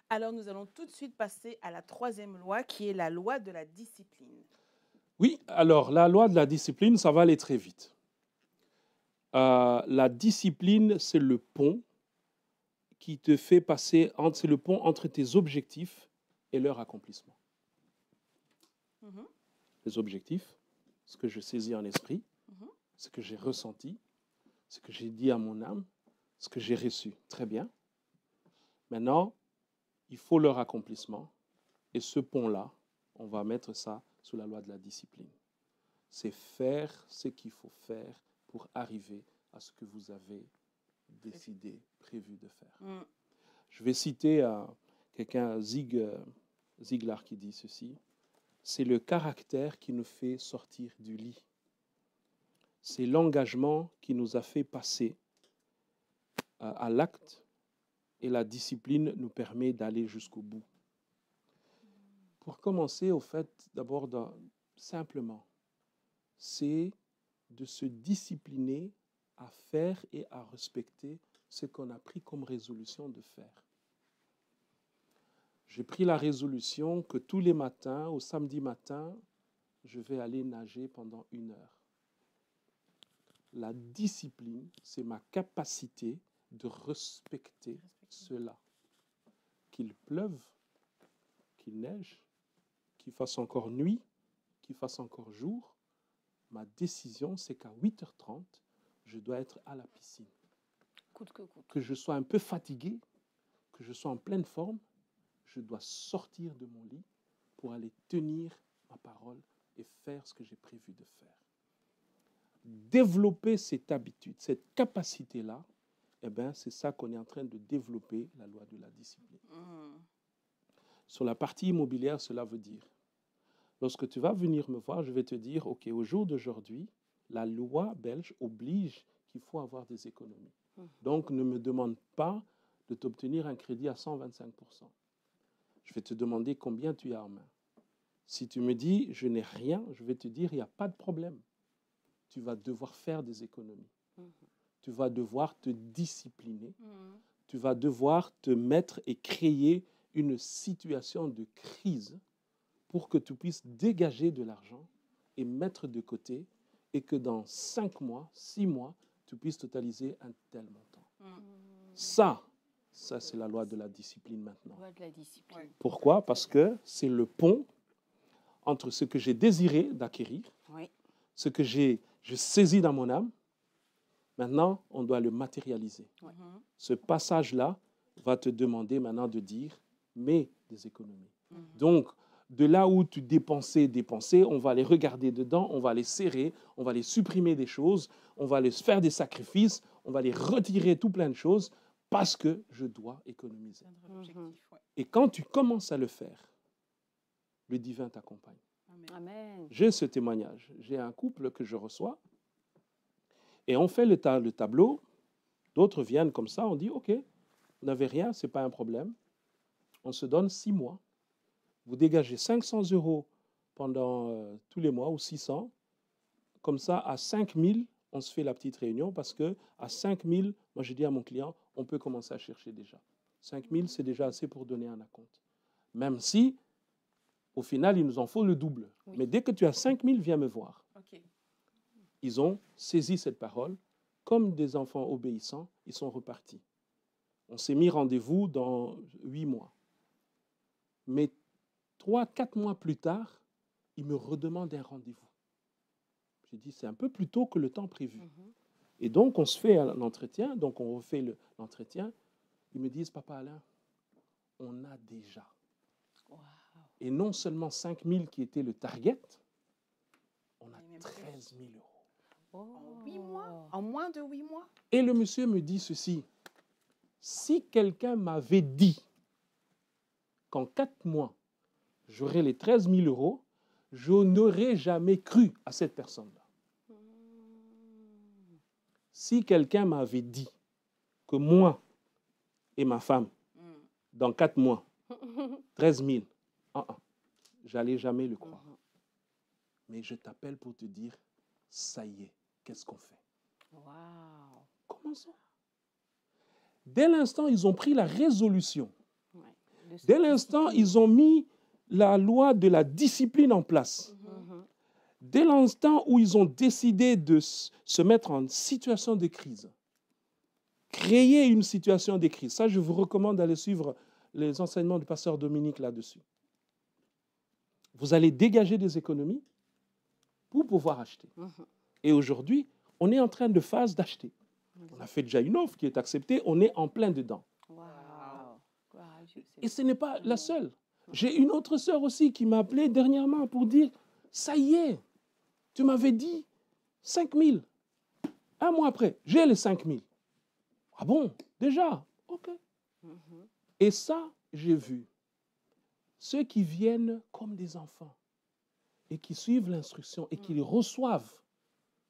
Alors, nous allons tout de suite passer à la troisième loi, qui est la loi de la discipline. Oui, alors la loi de la discipline, ça va aller très vite. La discipline, c'est le pont qui te fait passer, c'est le pont entre tes objectifs et leur accomplissement. Mhm, Les objectifs, ce que je saisis en esprit, mhm. ce que j'ai ressenti, ce que j'ai dit à mon âme, ce que j'ai reçu. Très bien. Maintenant, il faut leur accomplissement. Et ce pont-là, on va mettre ça sous la loi de la discipline. C'est faire ce qu'il faut faire pour arriver à ce que vous avez décidé, prévu de faire. Mm. Je vais citer quelqu'un, Ziglar, qui dit ceci. C'est le caractère qui nous fait sortir du lit. C'est l'engagement qui nous a fait passer à l'acte, et la discipline nous permet d'aller jusqu'au bout. Pour commencer, au fait, d'abord, simplement, c'est de se discipliner à faire et à respecter ce qu'on a pris comme résolution de faire. J'ai pris la résolution que tous les matins, au samedi matin, je vais aller nager pendant 1 heure. La discipline, c'est ma capacité de respecter cela. Qu'il pleuve, qu'il neige, qu'il fasse encore nuit, qu'il fasse encore jour, ma décision, c'est qu'à 8h30, je dois être à la piscine. Coûte que coûte. Que je sois un peu fatigué, que je sois en pleine forme, je dois sortir de mon lit pour aller tenir ma parole et faire ce que j'ai prévu de faire. Développer cette habitude, cette capacité-là, eh bien, c'est ça qu'on est en train de développer, la loi de la discipline. Mm. Sur la partie immobilière, cela veut dire, lorsque tu vas venir me voir, je vais te dire, OK, au jour d'aujourd'hui, la loi belge oblige qu'il faut avoir des économies. Donc, ne me demande pas de t'obtenir un crédit à 125%. Je vais te demander combien tu as en main. Si tu me dis, je n'ai rien, je vais te dire, il n'y a pas de problème. Tu vas devoir faire des économies. Tu vas devoir te discipliner. Tu vas devoir te mettre et créer une situation de crise pour que tu puisses dégager de l'argent et mettre de côté et que dans 5 mois, 6 mois, tu puisses totaliser un tel montant. Ça c'est la loi de la discipline maintenant. Loi de la discipline. Pourquoi? Parce que c'est le pont entre ce que j'ai désiré d'acquérir, Oui. ce que je saisis dans mon âme. Maintenant, on doit le matérialiser. Ouais. Ce passage-là va te demander maintenant de dire, mais des économies. Donc, de là où tu dépensais, on va les regarder dedans, on va les serrer, on va les supprimer des choses, on va les faire des sacrifices, on va les retirer tout plein de choses parce que je dois économiser. Et quand tu commences à le faire, le divin t'accompagne. Amen. J'ai ce témoignage. J'ai un couple que je reçois et on fait le tableau. D'autres viennent comme ça, on dit, OK, vous n'avez rien, ce n'est pas un problème. On se donne 6 mois. Vous dégagez 500 € pendant tous les mois ou 600. Comme ça, à 5 000, on se fait la petite réunion parce qu'à 5 000, moi je dis à mon client, on peut commencer à chercher déjà. 5 000, c'est déjà assez pour donner un acompte. Même si, au final, il nous en faut le double. Oui. Mais dès que tu as 5 000, viens me voir. Okay. Ils ont saisi cette parole. Comme des enfants obéissants, ils sont repartis. On s'est mis rendez-vous dans 8 mois. Mais 3-4 mois plus tard, ils me redemandent un rendez-vous. J'ai dit, c'est un peu plus tôt que le temps prévu. Et donc, on se fait un entretien, donc on refait l'entretien. Ils me disent, Papa Alain, on a déjà. Wow. Et non seulement 5 000 qui était le target, on a 13 000 €. Oh. En 8 mois? En moins de 8 mois? Et le monsieur me dit ceci, si quelqu'un m'avait dit qu'en 4 mois, j'aurais les 13 000 €, je n'aurais jamais cru à cette personne-là. Si quelqu'un m'avait dit que moi et ma femme, dans 4 mois, 13 000, j'allais jamais le croire. Mais je t'appelle pour te dire, ça y est, qu'est-ce qu'on fait? Wow. Commençons. Dès l'instant, ils ont pris la résolution Ouais. Dès l'instant, ils ont mis la loi de la discipline en place. Dès l'instant où ils ont décidé de se mettre en situation de crise, créer une situation de crise, ça, je vous recommande d'aller suivre les enseignements du pasteur Dominique là-dessus. Vous allez dégager des économies pour pouvoir acheter. Et aujourd'hui, on est en train de phase d'acheter. On a fait déjà une offre qui est acceptée, on est en plein dedans. Wow. Et ce n'est pas la seule. J'ai une autre sœur aussi qui m'a appelé dernièrement pour dire, ça y est, tu m'avais dit 5 000. Un mois après, j'ai les 5 000. Ah bon, déjà? OK. Et ça, j'ai vu. Ceux qui viennent comme des enfants et qui suivent l'instruction et qui les reçoivent,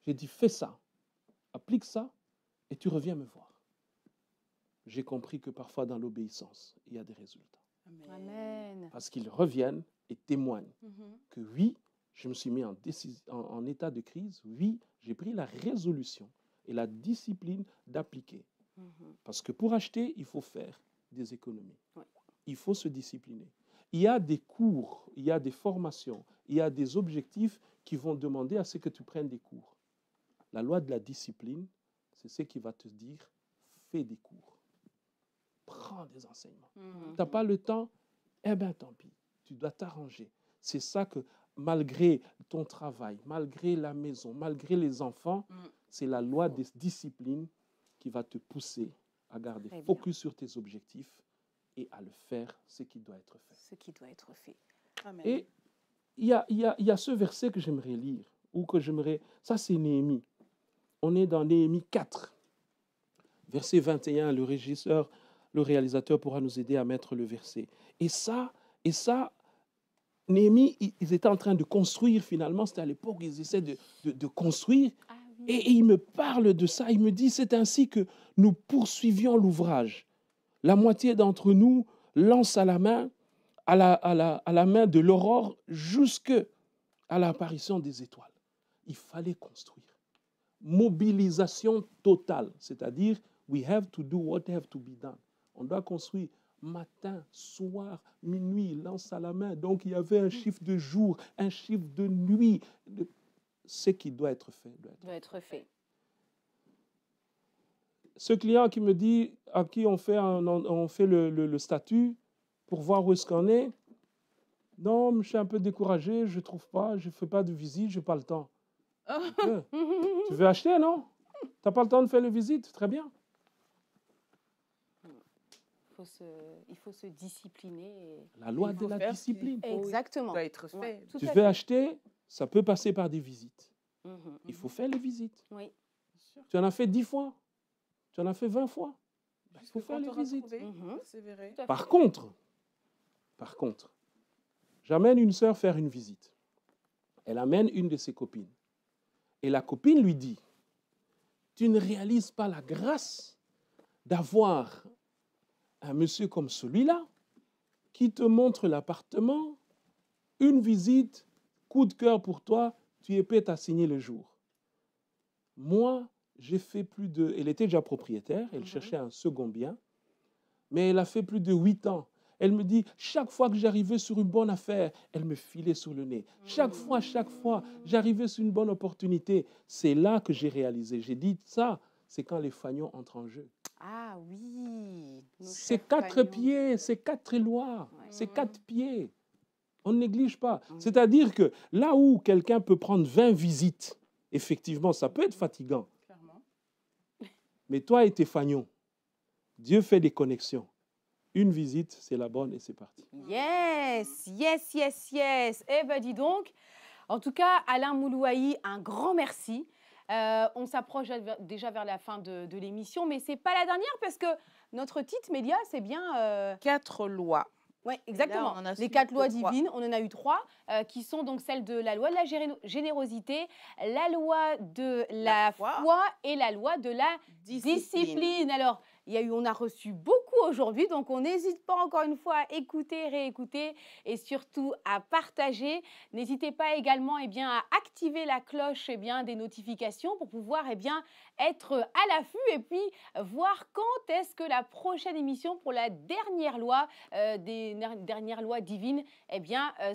j'ai dit, fais ça, applique ça et tu reviens me voir. J'ai compris que parfois dans l'obéissance, il y a des résultats. Amen. Parce qu'ils reviennent et témoignent que oui, je me suis mis en état de crise, oui, j'ai pris la résolution et la discipline d'appliquer. Parce que pour acheter, il faut faire des économies. Ouais. Il faut se discipliner. Il y a des cours, il y a des formations, il y a des objectifs qui vont demander à ce que tu prennes des cours. La loi de la discipline, c'est ce qui va te dire, fais des cours. Prends des enseignements. Tu n'as pas le temps, eh bien tant pis, tu dois t'arranger. C'est ça que, malgré ton travail, malgré la maison, malgré les enfants, c'est la loi des disciplines qui va te pousser à garder focus sur tes objectifs et à le faire, ce qui doit être fait. Ce qui doit être fait. Amen. Et il y a ce verset que j'aimerais lire, ou que j'aimerais... Ça, c'est Néhémie. On est dans Néhémie 4, verset 21. Le régisseur, le réalisateur pourra nous aider à mettre le verset. Et ça, Néhémie, ils étaient en train de construire finalement. C'était à l'époque où ils essaient de construire. Ah, oui. Et il me parle de ça. Il me dit, c'est ainsi que nous poursuivions l'ouvrage. La moitié d'entre nous lance à la main, à la main de l'aurore jusqu'à l'apparition des étoiles. Il fallait construire. Mobilisation totale, c'est-à-dire we have to do what have to be done. On doit construire matin, soir, minuit, lance à la main. Donc il y avait un chiffre de jour, un chiffre de nuit. Ce qui doit être fait Doit être fait. Ce client qui me dit, à qui on fait le statut pour voir où est-ce qu'on est, non, je suis un peu découragé, je ne trouve pas, je ne fais pas de visite, je n'ai pas le temps. Okay. Tu veux acheter, non? Tu n'as pas le temps de faire les visites, très bien. Il faut se discipliner. La loi Il de faut la faire discipline. Exactement. doit être fait. Ouais, tout Tu à veux fait. acheter, ça peut passer par des visites. Mhm. Il faut faire les visites. Oui. Tu en as fait 10 fois, tu en as fait 20 fois. Il Jusque faut faire quand les t'auras visites. trouvé, Mhm. persévérer. Tout à Par fait. contre, j'amène une sœur faire une visite. Elle amène une de ses copines. Et la copine lui dit, tu ne réalises pas la grâce d'avoir un monsieur comme celui-là qui te montre l'appartement, une visite, coup de cœur pour toi, tu es prêt à signer le jour. Moi, j'ai fait elle était déjà propriétaire, elle cherchait un second bien, mais elle a fait plus de 8 ans. Elle me dit, chaque fois que j'arrivais sur une bonne affaire, elle me filait sur le nez. Chaque fois, j'arrivais sur une bonne opportunité. C'est là que j'ai réalisé. J'ai dit, ça, c'est quand les fagnons entrent en jeu. Ah oui. C'est 4 pieds, c'est 4 lois, Ouais. c'est 4 pieds. On ne néglige pas. C'est-à-dire que là où quelqu'un peut prendre 20 visites, effectivement, ça peut être fatigant. Clairement. Mais toi et tes fagnons, Dieu fait des connexions. Une visite, c'est la bonne et c'est parti. Yes. Eh bien, dis donc. En tout cas, Alain Moulouahi, un grand merci. On s'approche déjà vers la fin de l'émission, mais ce n'est pas la dernière parce que notre titre média, c'est bien... 4 lois. Oui, exactement. on en a Les suivi 4 lois que 3. divines, on en a eu 3, qui sont donc celles de la loi de la générosité, la loi de la foi et la loi de la discipline. Alors, on a reçu beaucoup aujourd'hui. Donc, on n'hésite pas encore une fois à écouter, réécouter et surtout à partager. N'hésitez pas également à activer la cloche des notifications pour pouvoir être à l'affût et puis voir quand est-ce que la prochaine émission pour la dernière loi des dernières lois divines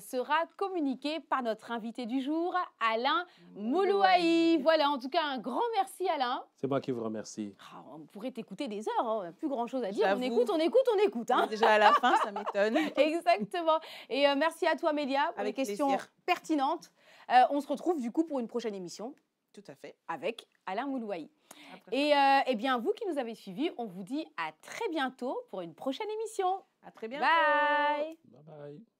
sera communiquée par notre invité du jour, Alain Moulouaï. Voilà, en tout cas, un grand merci Alain. C'est moi qui vous remercie. On pourrait t'écouter des heures, on n'a plus grand-chose à dire. On J'avoue. écoute. Hein. Déjà à la fin, ça m'étonne. Exactement. Et merci à toi Mélia pour Avec les questions plaisir. pertinentes. On se retrouve du coup pour une prochaine émission Tout à fait. avec Alain Moulouaï. Après, Et vous qui nous avez suivis, on vous dit à très bientôt pour une prochaine émission. à très bientôt. Bye. Bye bye.